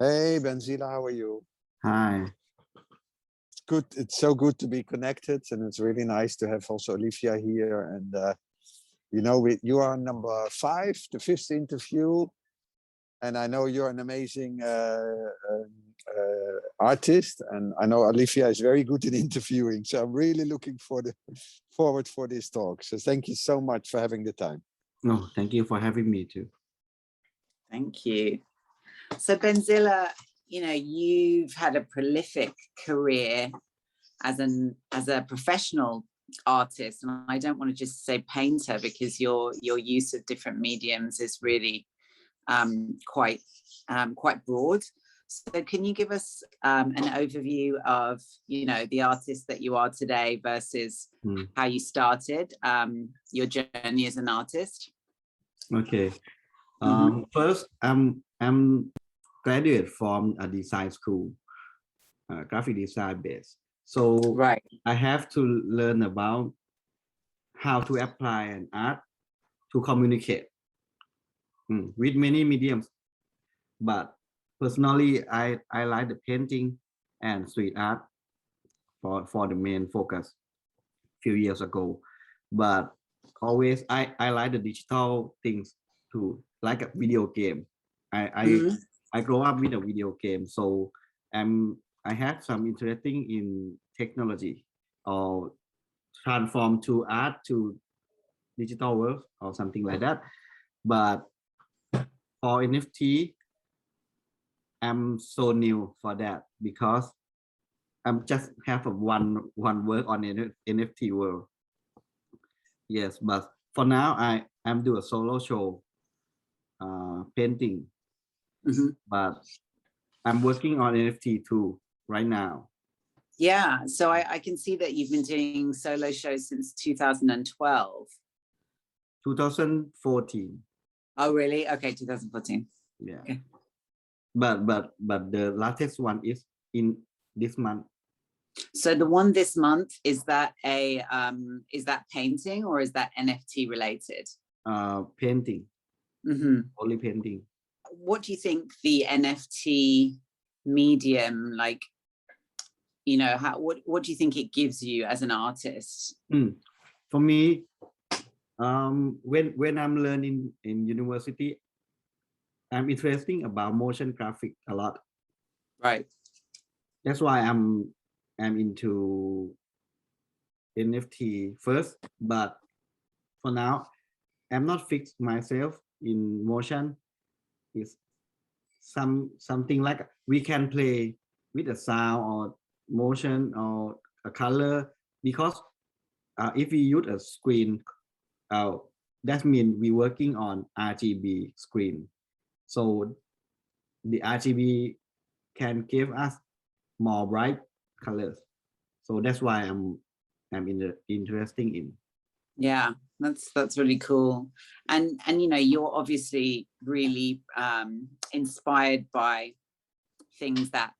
Hey, Benzilla, how are you? Hi. It's good. It's so good to be connected, and it's really nice to have also Olivia here. And you are number 5, the 5th interview, and I know you're an amazing artist, and I know Olivia is very good in interviewing. So I'm really looking forward for this talk. So thank you so much for having the time. No, thank you for having me too. Thank you. So Benzilla, you've had a prolific career as a professional artist, and I don't want to just say painter because your use of different mediums is really quite broad. So can you give us an overview of the artist that you are today versus how you started your journey as an artist? Okay. First, I'm graduate from a design school, graphic design base. So right, I have to learn about how to apply an art to communicate with many mediums. But personally, I like the painting and street art for the main focus a few years ago. But always I like the digital things too, like a video game. I grew up with a video game, so I have some interesting in technology or transform to art to digital world or something like that. But for NFT, I'm so new for that because I'm just have a one work on NFT world. Yes, but for now I'm do a solo show painting, but I'm working on NFT too right now. Yeah, so I can see that you've been doing solo shows since 2012. 2014. Oh, really? Okay, 2014. Yeah. Okay. But the latest one is in this month. So the one this month, is that painting or is that NFT related? Painting. Only painting. What do you think the NFT medium, like, what do you think it gives you as an artist? For me, when I'm learning in university, I'm interested about motion graphic a lot. Right. That's why I'm into NFT first, but for now, I'm not fixed myself in motion. It's something like we can play with a sound or motion or a color, because if we use a screen, that means we're working on RGB screen. So the RGB can give us more bright colors. So that's why I'm interesting in. Yeah, that's really cool. And you're obviously really inspired by things that,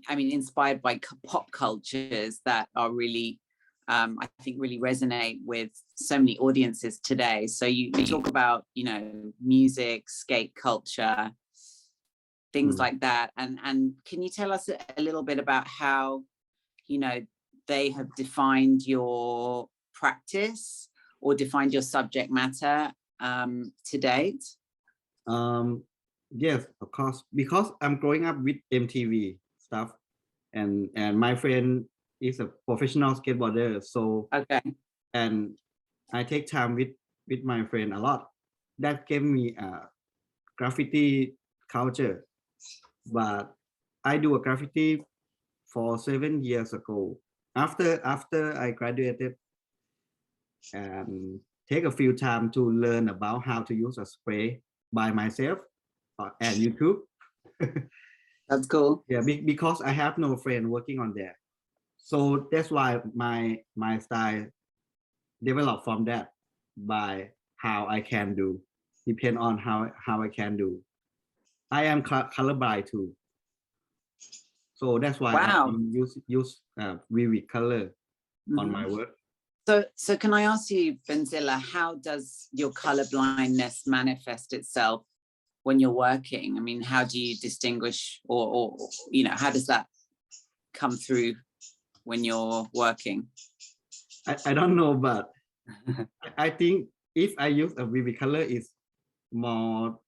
inspired by pop cultures that are really, I think really resonate with so many audiences today. So you talk about, music, skate culture, things like that. And can you tell us a little bit about how, they have defined your practice or defined your subject matter to date? Yes, of course, because I'm growing up with MTV stuff, and my friend is a professional skateboarder, so okay, and I take time with my friend a lot. That gave me a graffiti culture, but I do a graffiti for 7 years ago. After I graduated, and take a few time to learn about how to use a spray by myself and YouTube. That's cool. Yeah, because I have no friend working on that, so that's why my style developed from that, by how I can do, depend on how I can do. I am colorblind too, so that's why wow. I use vivid color on my work. So can I ask you, Benzilla, how does your color blindness manifest itself? when you're working? I mean, how do you distinguish, or you know, how does that come through when you're working? I don't know, but I think if I use a vivid color, it's more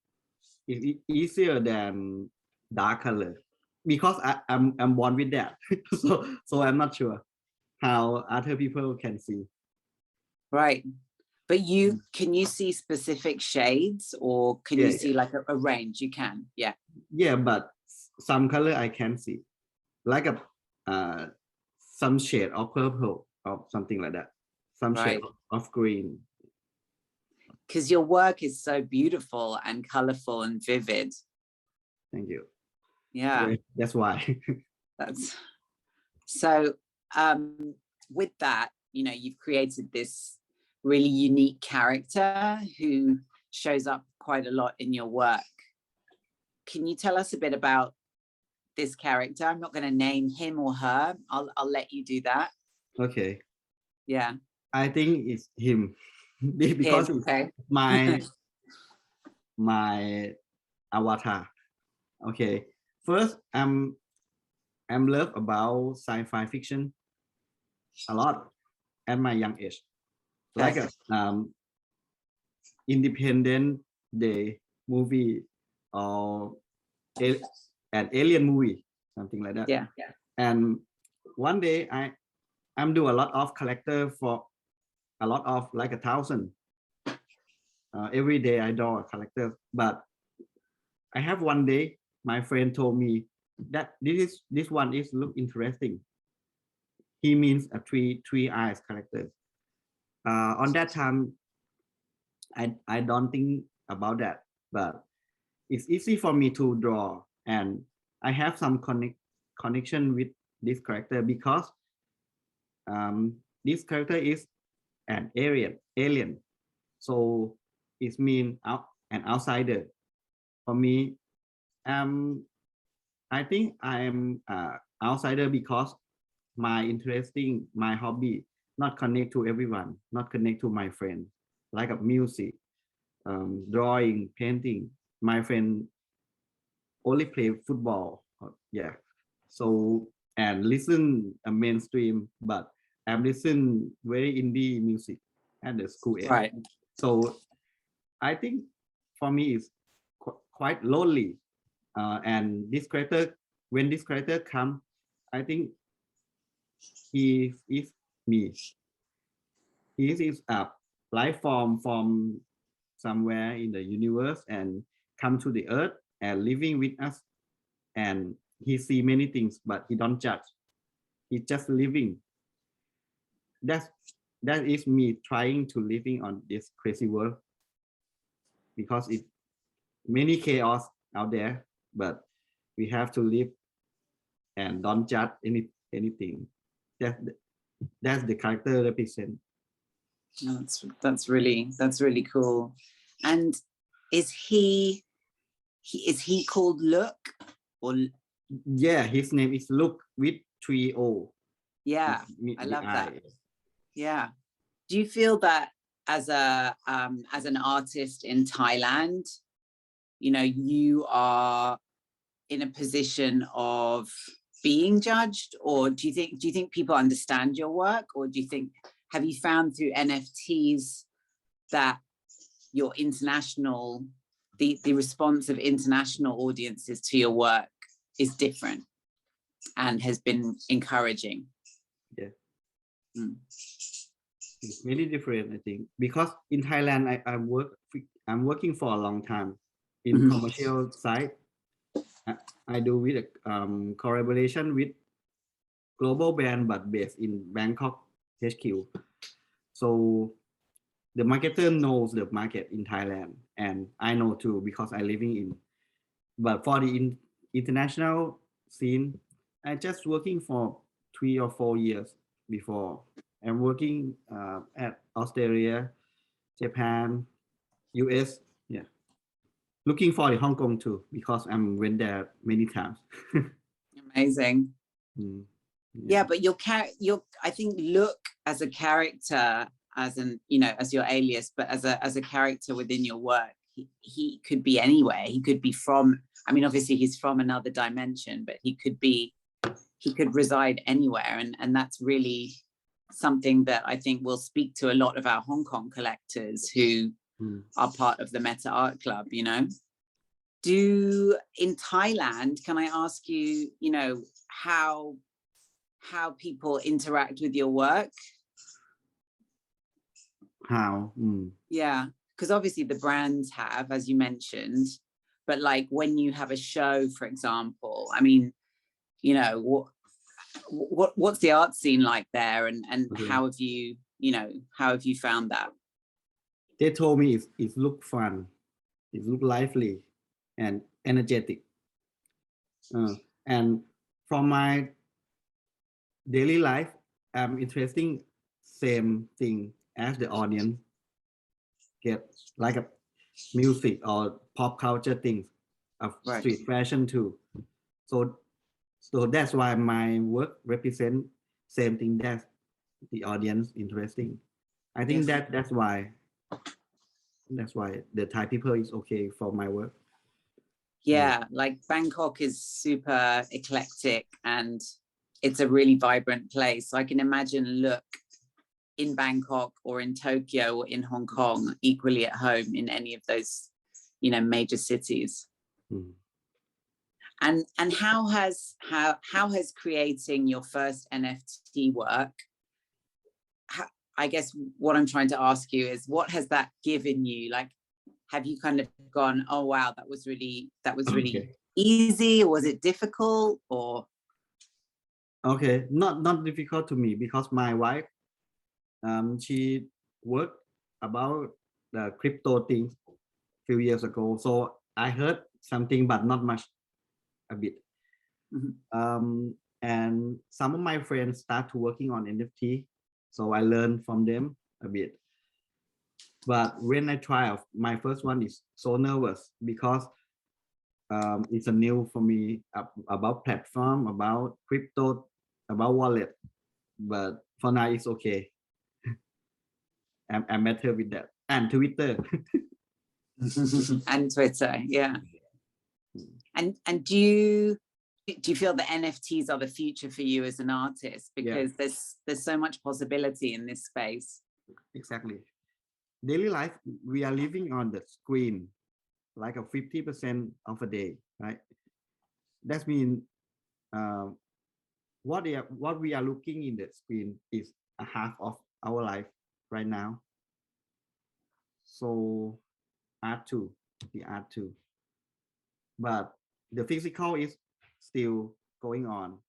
easier than dark color, because I'm born with that. so I'm not sure how other people can see. Right. But can you see specific shades, or can you see like a range? You can, yeah. Yeah, but some color I can see, like some shade of purple or something like that, some shade of green. Because your work is so beautiful and colorful and vivid. Thank you. Yeah, that's why. that's so. With that, you know, you've created this really unique character who shows up quite a lot in your work. Can you tell us a bit about this character? I'm not going to name him or her. I'll let you do that. Okay. Yeah. I think it's him because okay. my avatar. Okay. First, I'm love about sci-fi fiction a lot at my young age. Like a Independent Day movie or an alien movie, something like that. Yeah. And one day I'm do a lot of collector for a lot of like 1,000. Every day I draw a collector, but I have one day my friend told me that this one is look interesting. He means a three eyes character. On that time, I don't think about that, but it's easy for me to draw, and I have some connection with this character because this character is an alien, so it means an outsider. For me, I think I am outsider because my hobby not connect to everyone, not connect to my friend, like a music, drawing, painting. My friend only play football. Yeah. So, and listen a mainstream, but I'm listen very indie music at the school age. Right. So I think for me it's quite lonely. And this character, when this character come, I think he is me. He is a life form from somewhere in the universe and come to the earth and living with us. And he see many things, but he don't judge. He's just living. That is me trying to living on this crazy world, because it's many chaos out there, but we have to live and don't judge anything. That's the character represent. No, that's really cool. And is he called Look, or? Yeah, his name is Look with 3 O. Yeah, I love that. Yeah. Do you feel that as an artist in Thailand, you know, you are in a position of being judged, or do you think people understand your work, or have you found through NFTs that your the response of international audiences to your work is different and has been encouraging? Yeah. It's really different, I think, because in Thailand I'm working for a long time in commercial side. I do with a collaboration with global brand but based in Bangkok HQ. So the marketer knows the market in Thailand, and I know too because I living in. But for the international scene, I just working for 3 or 4 years before. I'm working at Australia, Japan, US. Yeah, looking for the Hong Kong too because I'm went there many times. Amazing. Yeah, but your I think Look as a character, as your alias, but as a character within your work, he could be anywhere. He could be from, I mean, obviously he's from another dimension, but he could reside anywhere. And that's really something that I think will speak to a lot of our Hong Kong collectors who are part of the MetaArt Club, you know. In Thailand, can I ask you, you know, how people interact with your work? How? Yeah, because obviously the brands have, as you mentioned, but like when you have a show, for example, I mean, you know, what's the art scene like there, and Okay. how have you, you know, how have you found that? They told me it look fun, it look lively and energetic. And from my daily life, I'm interesting same thing as the audience get, like a music or pop culture things of Right. street fashion too. So that's why my work represent same thing that the audience interesting. I think Yes. that's why the Thai people is okay for my work. Yeah, like Bangkok is super eclectic and it's a really vibrant place. So I can imagine look in Bangkok or in Tokyo or in Hong Kong equally at home in any of those, you know, major cities. And how has creating your first NFT work, I guess what I'm trying to ask you is, what has that given you? Like, have you kind of gone, oh wow, that was really Okay. easy, or was it difficult? Or Okay, not difficult to me because my wife, she worked about the crypto things few years ago. So I heard something, but not much, a bit. And some of my friends start to working on NFT, so I learned from them a bit. But when I try, my first one is so nervous because it's a new for me, about platform, about crypto, about wallet. But for now, it's okay. I'm better with that. And Twitter. and Twitter, yeah. And do you feel that NFTs are the future for you as an artist? Because there's so much possibility in this space. Exactly. Daily life, we are living on the screen like a 50% of a day, right? That means what we are looking in the screen is a half of our life right now. So the art too. But the physical is still going on,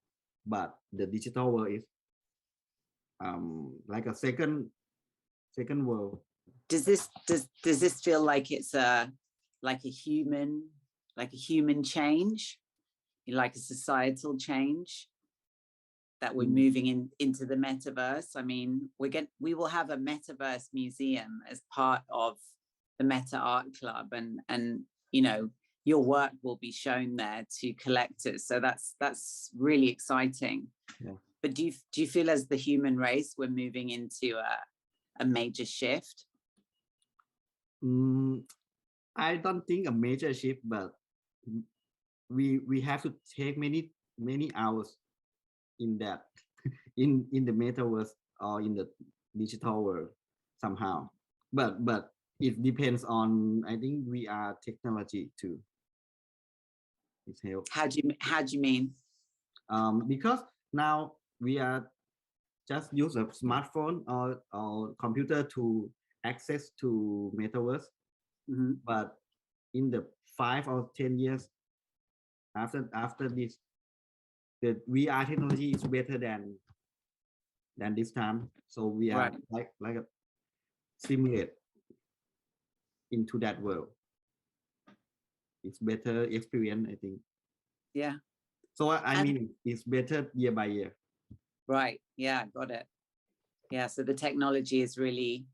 but the digital world is like a second world. Does this feel like it's a human change, like a societal change, that we're moving into the metaverse? I mean, we will have a metaverse museum as part of the MetaArt Club, and you know, your work will be shown there to collectors. So that's really exciting. Yeah. But do you feel, as the human race, we're moving into a major shift? I don't think a major shift, but we have to take many hours in that in the metaverse or in the digital world somehow. But it depends on, I think, we are technology too. It helps. How do you mean? Because now we are just use a smartphone or computer to access to metaverse. But in the 5 or 10 years after this, the VR technology is better than this time. So we are like a simulate into that world. It's better experience, I think. Yeah. So I mean, it's better year by year. Right. Yeah, got it. Yeah, so the technology is really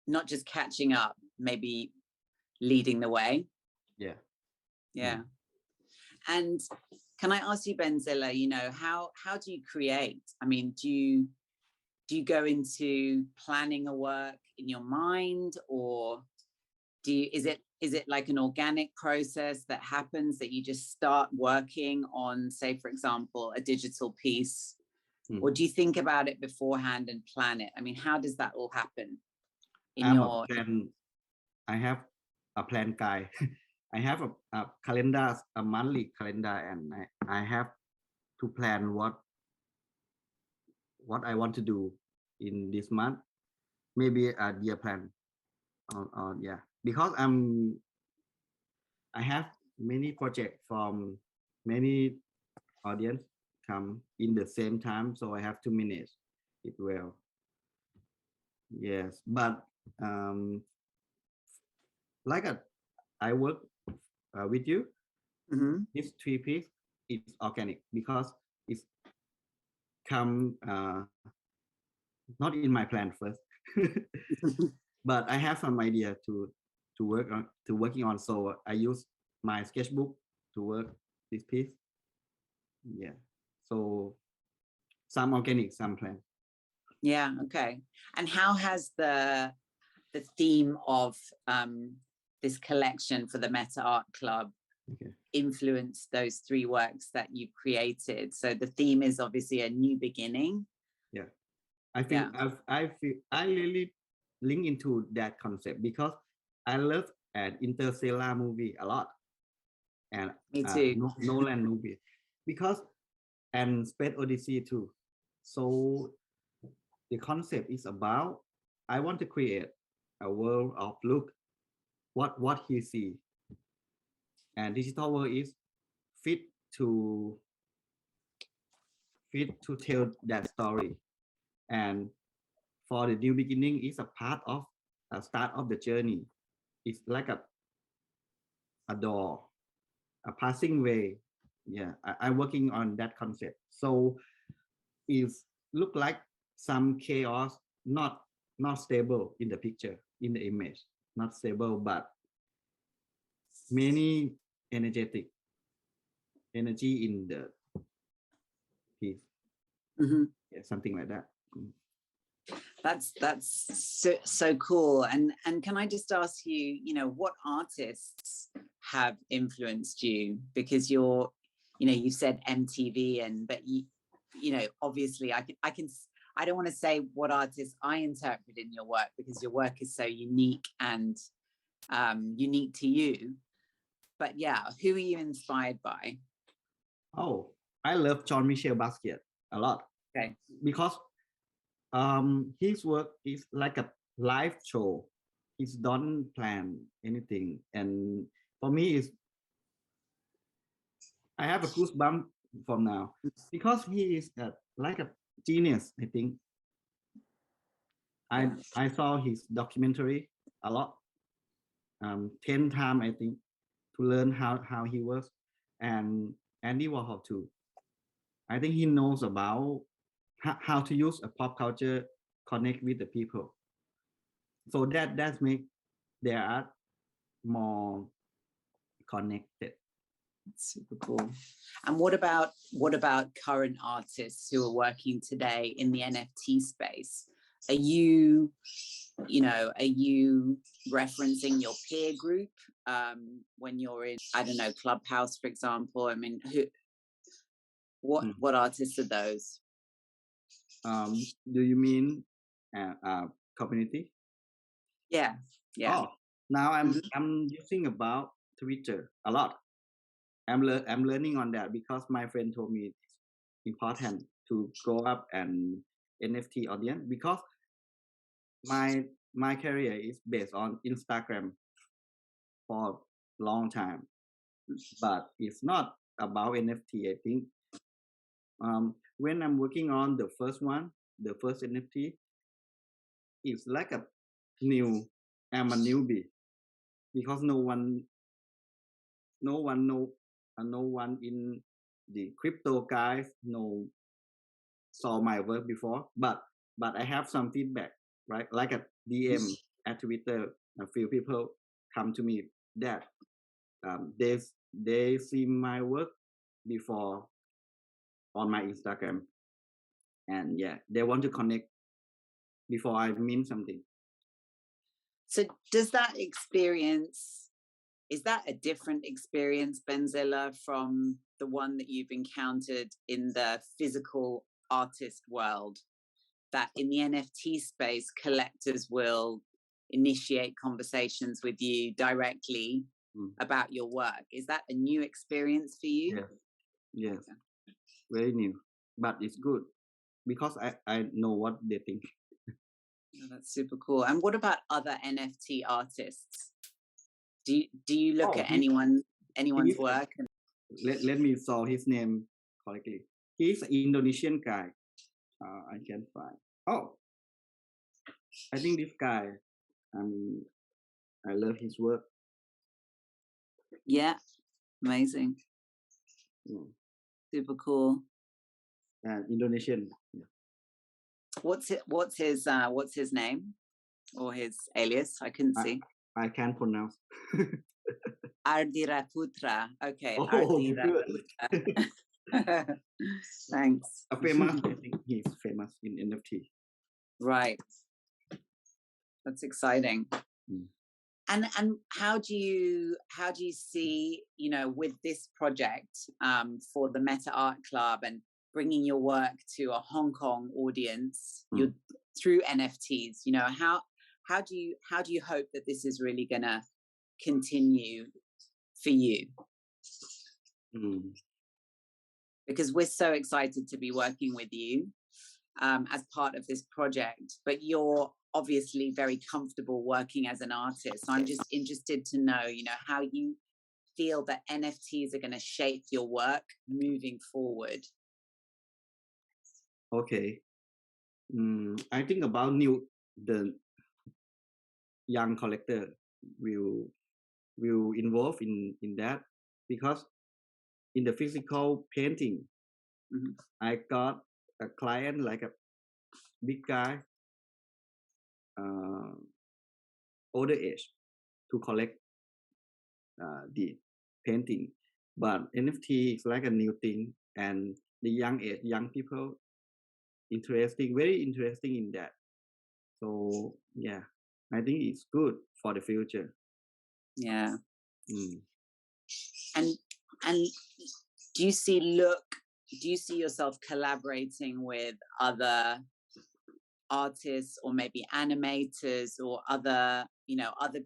not just catching up, maybe leading the way. Yeah. Yeah. And can I ask you, Benzilla, you know, how do you create? I mean, do you go into planning a work in your mind, or is it like an organic process that happens, that you just start working on, say, for example, a digital piece, or do you think about it beforehand and plan it? I mean, how does that all happen in your I have a plan guy. I have a calendar, a monthly calendar, and I have to plan what I want to do in this month, maybe a year plan, or yeah, because I have many projects from many audience come in the same time, so I have to manage it well. Yes, but like I work with you, this 3 piece it's organic because it's come not in my plan first, but I have some idea to working on, so I use my sketchbook to work this piece. Yeah, so some organic, some plan. Yeah, okay. And how has the theme of this collection for the MetaArt Club influenced those 3 works that you've created? So the theme is obviously a new beginning. Yeah, I think I really link into that concept because I love an Interstellar movie a lot, and Me too. Nolan movie, because and Space Odyssey too. So the concept is about I want to create a world of look what he see, and digital world is fit to tell that story, and for the new beginning is a part of a start of the journey. It's like a door, a passing way. Yeah, I'm working on that concept. So it look like some chaos, not stable in the picture, in the image, not stable, but many energy in the piece. Yeah, something like that. That's so cool. And can I just ask you, you know, what artists have influenced you? Because you're, you know, you said MTV, and but you know, obviously I don't want to say what artists I interpret in your work, because your work is so unique and unique to you. But yeah, who are you inspired by? Oh, I love Jean-Michel Basquiat a lot. Okay. Because his work is like a live show. He don't plan anything, and for me is I have a goosebump from now because he is like a genius. I think I saw his documentary a lot, 10 times I think, to learn how he works, and Andy Warhol too. I think he knows about how to use a pop culture connect with the people. So that make their art more connected. Super cool. And what about current artists who are working today in the NFT space? Are you referencing your peer group when you're in, I don't know, Clubhouse, for example? I mean, what artists are those? Do you mean community? Yeah. Oh, now I'm using about Twitter a lot. I'm learning on that because my friend told me it's important to grow up an NFT audience, because my career is based on Instagram for a long time, but it's not about NFT. I think when I'm working on the first NFT, it's like I'm a newbie, because no one in the crypto guys saw my work before, but I have some feedback, right? Like a DM at Twitter, a few people come to me that they see my work before on my Instagram, and yeah, they want to connect before I mean something. So does that experience, is that a different experience, Benzilla, from the one that you've encountered in the physical artist world? That in the NFT space, collectors will initiate conversations with you directly about your work. Is that a new experience for you? Yes, yes, very new, but it's good because I know what they think. Oh, that's super cool. And what about other NFT artists? Do you look at anyone's work? And... Let me saw his name correctly. He's an Indonesian guy. I can find. Oh, I think this guy. I love his work. Yeah, amazing. Yeah. Super cool. Indonesian. Yeah. What's his name or his alias? I couldn't see. I can't pronounce. Ardira Putra. Okay. Oh, Ardira good. Putra. Thanks. Famous. I think he's famous in NFT. Right. That's exciting. And how do you see, you know, with this project for the MetaArt Club and bringing your work to a Hong Kong audience through NFTs, you know, how do you hope that this is really gonna continue for you? Because we're so excited to be working with you as part of this project, but you're obviously very comfortable working as an artist. So I'm just interested to know, you know, how you feel that NFTs are going to shape your work moving forward. Okay. I think about the young collector will involve in that, because in the physical painting, I got a client like a big guy, older age, to collect the painting. But NFT is like a new thing, and the young people very interesting in that. So yeah, I think it's good for the future. Yeah. And do you see yourself collaborating with other artists or maybe animators or other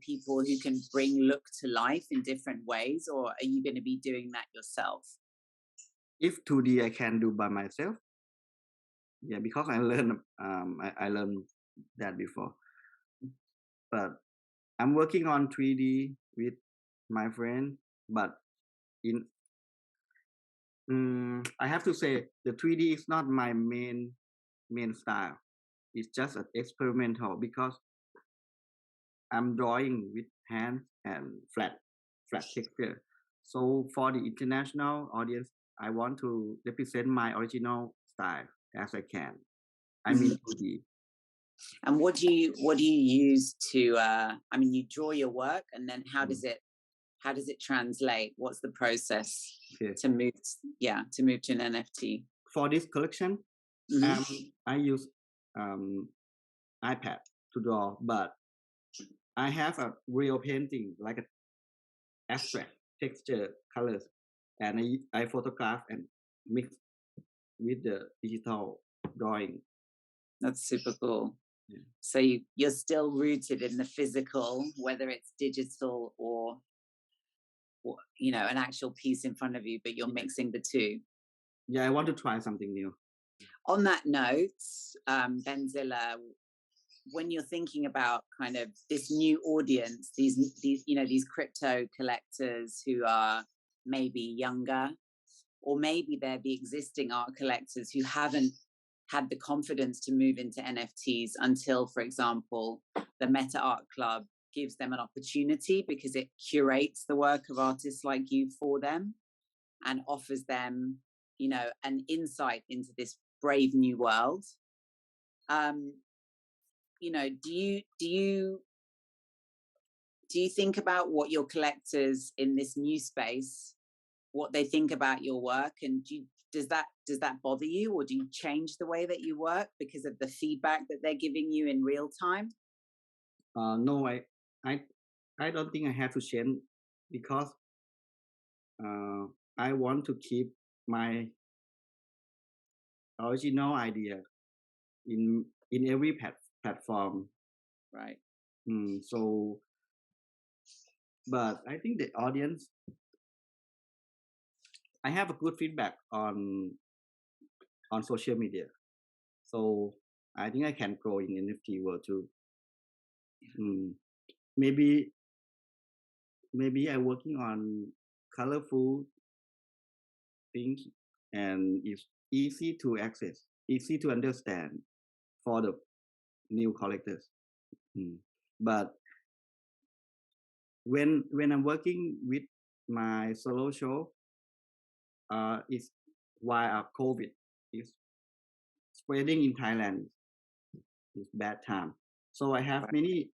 people who can bring look to life in different ways, or are you going to be doing that yourself? If 2D I can do by myself, yeah, because I learned that before. But I'm working on 3D with my friend, but I have to say the 3D is not my main style. It's just an experimental, because I'm drawing with hands and flat texture. So for the international audience, I want to represent my original style as I can. I mean 2D. And what do you use to? I mean, you draw your work, and then how does it translate? What's the process to move to an NFT? For this collection, I use iPad to draw, but I have a real painting, like an abstract texture, colors, and I photograph and mix with the digital drawing. That's super cool. Yeah. So you're still rooted in the physical, whether it's digital or you know, an actual piece in front of you, but you're mixing the two. Yeah, I want to try something new. On that note, Benzilla, when you're thinking about kind of this new audience, these crypto collectors who are maybe younger, or maybe they're the existing art collectors who haven't had the confidence to move into NFTs until, for example, the MetaArt Club gives them an opportunity because it curates the work of artists like you for them and offers them, you know, an insight into this brave new world. You know, do you think about what your collectors in this new space, what they think about your work, and does that bother you, or do you change the way that you work because of the feedback that they're giving you in real time? No, I don't think I have to change because I want to keep my original idea in every platform. Right. So, but I think the audience, I have a good feedback on social media. So I think I can grow in NFT world too. Maybe I'm working on colorful things and it's easy to access, easy to understand for the new collectors. But when I'm working with my solo show, it's while COVID is spreading in Thailand. It's bad time. So I have many.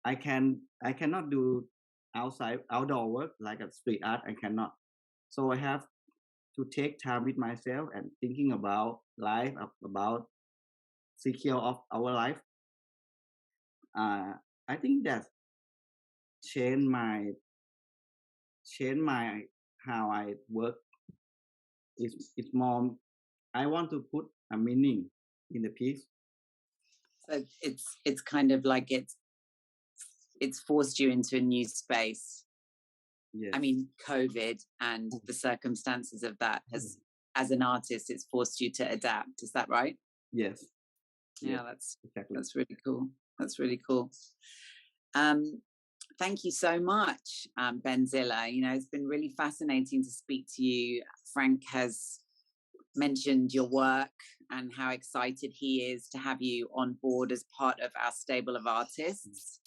I cannot do outdoor work like a street art. I cannot. So I have to take time with myself and thinking about life, about secure of our life. I think that change my how I work. It's more. I want to put a meaning in the piece. So it's kind of like it's forced you into a new space. Yes. I mean, COVID and the circumstances of that has, as an artist, it's forced you to adapt. Is that right? Yes. Yeah, yes. that's really cool. That's really cool. Thank you so much, Benzilla. You know, it's been really fascinating to speak to you. Frank has mentioned your work and how excited he is to have you on board as part of our stable of artists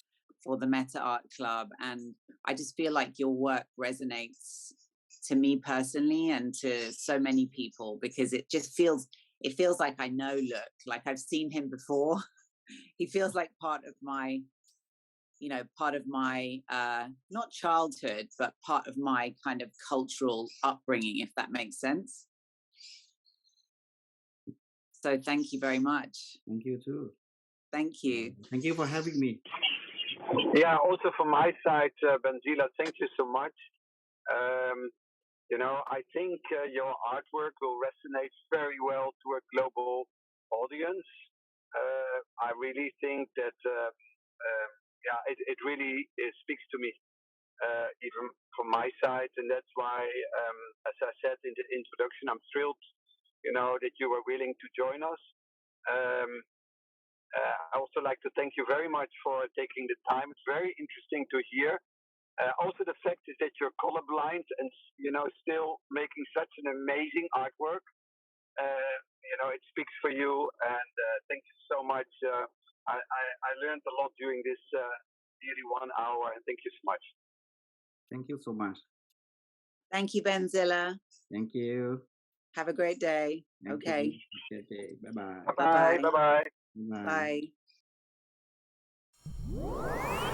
for the MetaArt Club. And I just feel like your work resonates to me personally and to so many people because it feels like I know Look, like I've seen him before. He feels like part of my not childhood, but part of my kind of cultural upbringing, if that makes sense. So thank you very much. Thank you too. Thank you. Thank you for having me. Yeah, also from my side, Benzilla, thank you so much. I think your artwork will resonate very well to a global audience. I really think that, it really speaks to me, even from my side. And that's why, as I said in the introduction, I'm thrilled, that you were willing to join us. I also like to thank you very much for taking the time. It's very interesting to hear. Also, the fact is that you're colorblind and still making such an amazing artwork. It speaks for you, and thank you so much. I learned a lot during this nearly 1 hour, and thank you so much. Thank you so much. Thank you, Benzilla. Thank you. Have a great day. Okay. Good day. Bye-bye. Bye-bye. Bye-bye. Bye.